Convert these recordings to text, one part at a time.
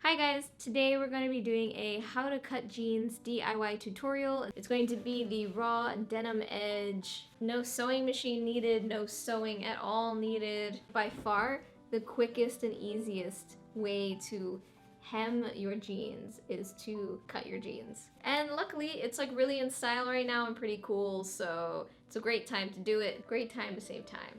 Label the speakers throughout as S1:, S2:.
S1: Hi guys, today we're going to be doing a how to cut jeans DIY tutorial. It's going to be the raw denim edge, no sewing machine needed, no sewing at all needed. By far, the quickest and easiest way to hem your jeans is to cut your jeans. And luckily, it's like really in style right now and pretty cool, so it's a great time to do it, great time to save time.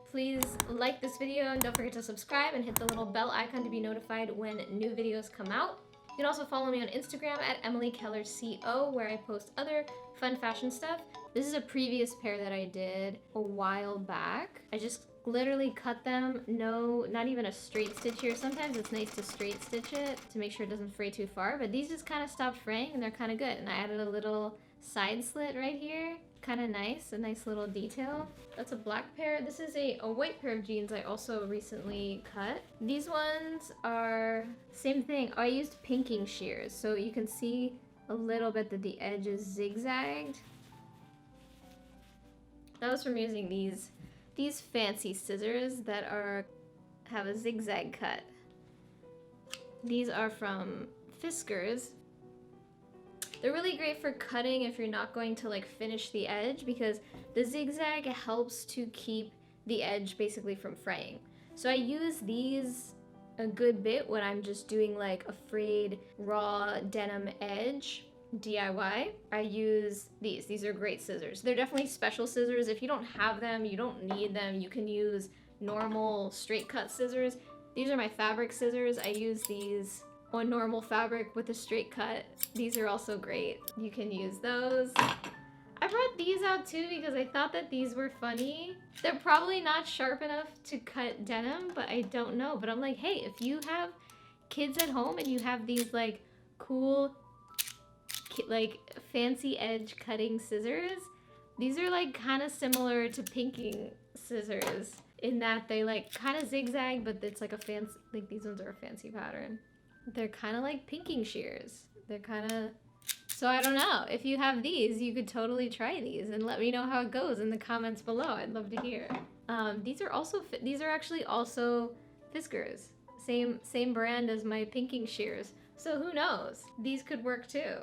S1: Please like this video and don't forget to subscribe and hit the little bell icon to be notified when new videos come out. You can also follow me on Instagram at EmilyKellerCO, where I post other fun fashion stuff. This is a previous pair that I did a while back. I just literally cut them, not even a straight stitch here. Sometimes it's nice to straight stitch it to make sure it doesn't fray too far, but these just kind of stopped fraying and they're kind of good. And I added a little side slit right here. Kind of nice, a nice little detail. That's a black pair. This is a white pair of jeans I also recently cut. These ones are same thing. I used pinking shears, so you can see a little bit that the edge is zigzagged. That was from using these fancy scissors that have a zigzag cut. These are from Fiskars. They're really great for cutting if you're not going to like finish the edge, because the zigzag helps to keep the edge basically from fraying. So I use these a good bit when I'm just doing like a frayed raw denim edge DIY. I use these. These are great scissors. They're definitely special scissors. If you don't have them, you don't need them. You can use normal straight cut scissors. These are my fabric scissors. I use these on normal fabric with a straight cut. These are also great. You can use those. I brought these out too because I thought that these were funny. They're probably not sharp enough to cut denim, but I don't know. But I'm like, hey, if you have kids at home and you have these like cool, like fancy edge cutting scissors, these are like kind of similar to pinking scissors in that they like kind of zigzag, but it's like a fancy, like these ones are a fancy pattern. They're kind of like pinking shears. They're kind of, so I don't know. If you have these, you could totally try these and let me know how it goes in the comments below. I'd love to hear. These are actually also Fiskars. Same brand as my pinking shears. So who knows? These could work too.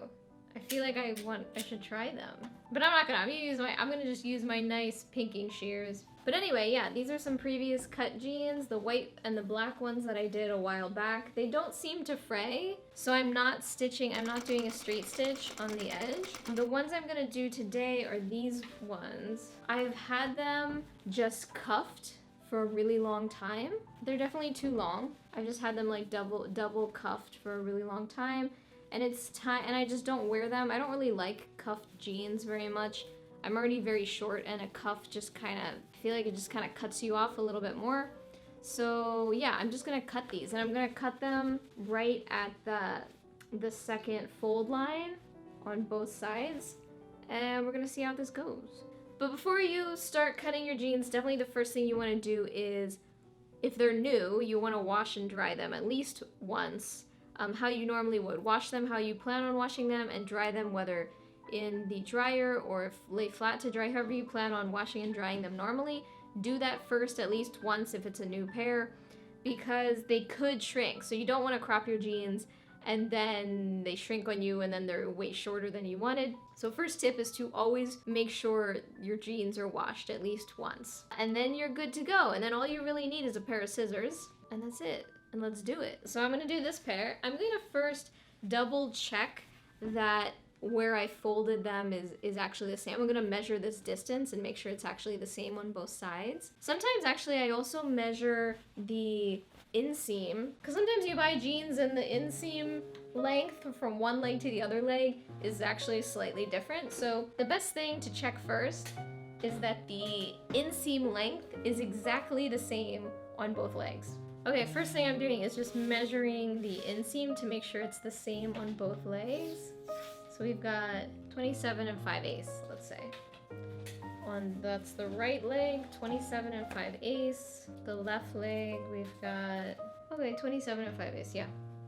S1: I feel like I should try them. But I'm not gonna, I'm gonna just use my nice pinking shears. But anyway, yeah, these are some previous cut jeans, the white and the black ones that I did a while back. They don't seem to fray, so I'm not doing a straight stitch on the edge. The ones I'm gonna do today are these ones. I've had them just cuffed for a really long time. They're definitely too long. I've just had them like double cuffed for a really long time. And it's time, and I just don't wear them. I don't really like cuffed jeans very much. I'm already very short, and a cuff just kind of, I feel like it just kind of cuts you off a little bit more. So yeah, I'm just gonna cut these, and I'm gonna cut them right at the second fold line on both sides, and we're gonna see how this goes. But before you start cutting your jeans, definitely the first thing you want to do is, if they're new, you want to wash and dry them at least once. How you normally would. Wash them how you plan on washing them and dry them, whether in the dryer or lay flat to dry, however you plan on washing and drying them normally. Do that first at least once if it's a new pair, because they could shrink. So you don't want to crop your jeans and then they shrink on you and then they're way shorter than you wanted. So first tip is to always make sure your jeans are washed at least once. And then you're good to go. And then all you really need is a pair of scissors, and that's it. And let's do it. So I'm gonna do this pair. I'm gonna first double check that where I folded them is actually the same. I'm gonna measure this distance and make sure it's actually the same on both sides. Sometimes actually I also measure the inseam, because sometimes you buy jeans and the inseam length from one leg to the other leg is actually slightly different. So the best thing to check first is that the inseam length is exactly the same on both legs. Okay, first thing I'm doing is just measuring the inseam to make sure it's the same on both legs. So we've got 27 and 5/8, let's say. That's the right leg, 27 and 5/8. The left leg, we've got, okay, 27 and 5/8, yeah.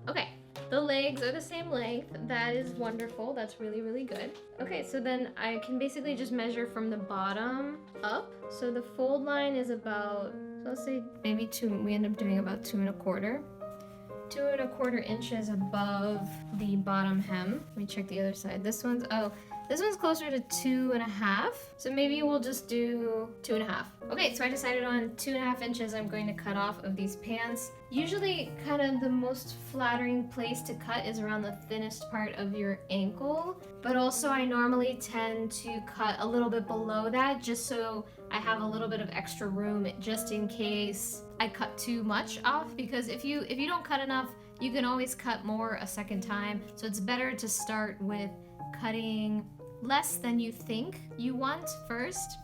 S1: Okay, the legs are the same length. That is wonderful. That's really, really good. Okay, so then I can basically just measure from the bottom up. So the fold line is about, so let's say maybe 2, we end up doing about 2 1/4. 2¼ inches above the bottom hem. Let me check the other side. This one's closer to 2½. So maybe we'll just do 2½. Okay, so I decided on 2½ inches I'm going to cut off of these pants. Usually kind of the most flattering place to cut is around the thinnest part of your ankle, but also I normally tend to cut a little bit below that just so I have a little bit of extra room just in case I cut too much off, because if you don't cut enough, you can always cut more a second time. So it's better to start with cutting less than you think you want first,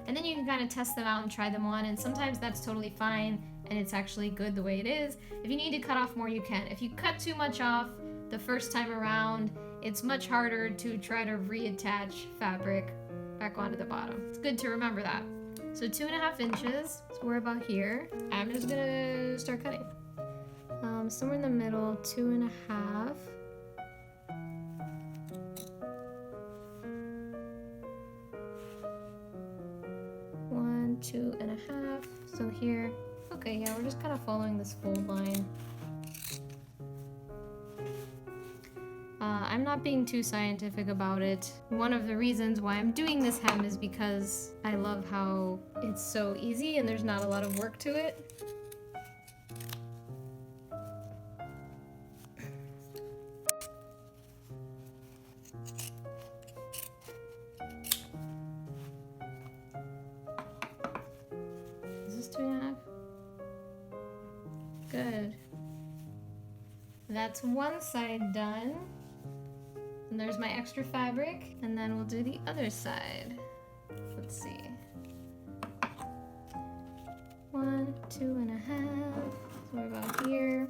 S1: and then you can kind of test them out and try them on, and sometimes that's totally fine and it's actually good the way it is. If you need to cut off more, you can. If you cut too much off the first time around, it's much harder to try to reattach fabric back onto the bottom. It's good to remember that. So 2½ inches, so we're about here. I'm just gonna start cutting. Somewhere in the middle, 2½. One, 2½. So here. Okay, yeah, we're just kind of following this fold line. I'm not being too scientific about it. One of the reasons why I'm doing this hem is because I love how it's so easy and there's not a lot of work to it. Is this 2½? Good. That's one side done. And there's my extra fabric, and then we'll do the other side. Let's see. 1, 2½. So we're about here.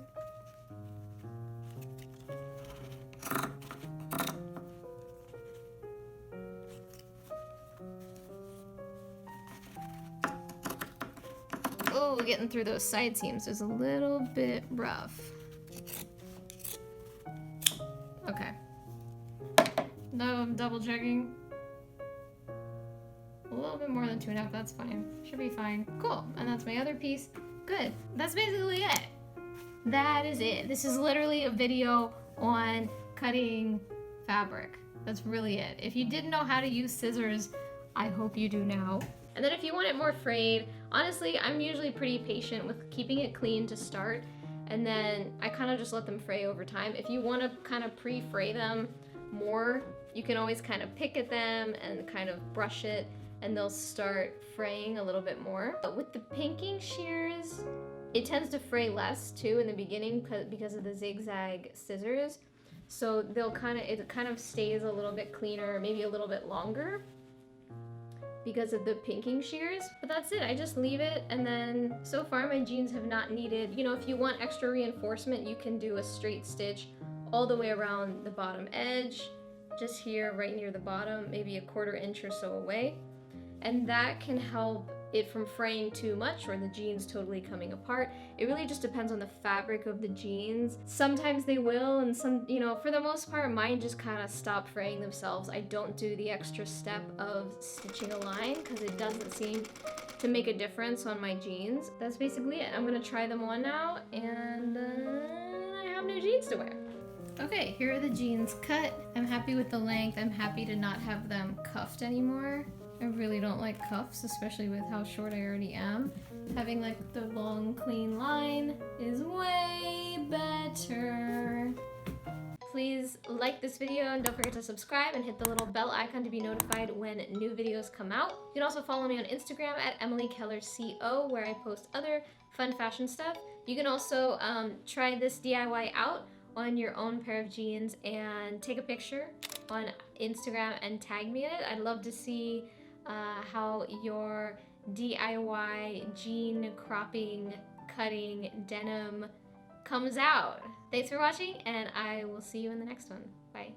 S1: Oh, getting through those side seams is a little bit rough. Okay. No, I'm double checking. A little bit more than 2½, that's fine. Should be fine. Cool, and that's my other piece. Good, that's basically it. That is it. This is literally a video on cutting fabric. That's really it. If you didn't know how to use scissors, I hope you do now. And then if you want it more frayed, honestly, I'm usually pretty patient with keeping it clean to start, and then I kind of just let them fray over time. If you want to kind of pre-fray them more, you can always kind of pick at them and kind of brush it, and they'll start fraying a little bit more. But with the pinking shears, it tends to fray less too in the beginning because of the zigzag scissors. So it kind of stays a little bit cleaner, maybe a little bit longer because of the pinking shears. But that's it, I just leave it, and then so far my jeans have not needed, you know, if you want extra reinforcement, you can do a straight stitch all the way around the bottom edge, just here right near the bottom, maybe 1/4 inch or so away. And that can help it from fraying too much or the jeans totally coming apart. It really just depends on the fabric of the jeans. Sometimes they will, and some, you know, for the most part, mine just kind of stop fraying themselves. I don't do the extra step of stitching a line because it doesn't seem to make a difference on my jeans. That's basically it. I'm gonna try them on now, and I have new jeans to wear. Okay, here are the jeans cut. I'm happy with the length. I'm happy to not have them cuffed anymore. I really don't like cuffs, especially with how short I already am. Having like the long, clean line is way better. Please like this video and don't forget to subscribe and hit the little bell icon to be notified when new videos come out. You can also follow me on Instagram at EmilyKellerCO, where I post other fun fashion stuff. You can also try this DIY out on your own pair of jeans and take a picture on Instagram and tag me in it. I'd love to see how your DIY jean cropping, cutting, denim comes out. Thanks for watching, and I will see you in the next one. Bye.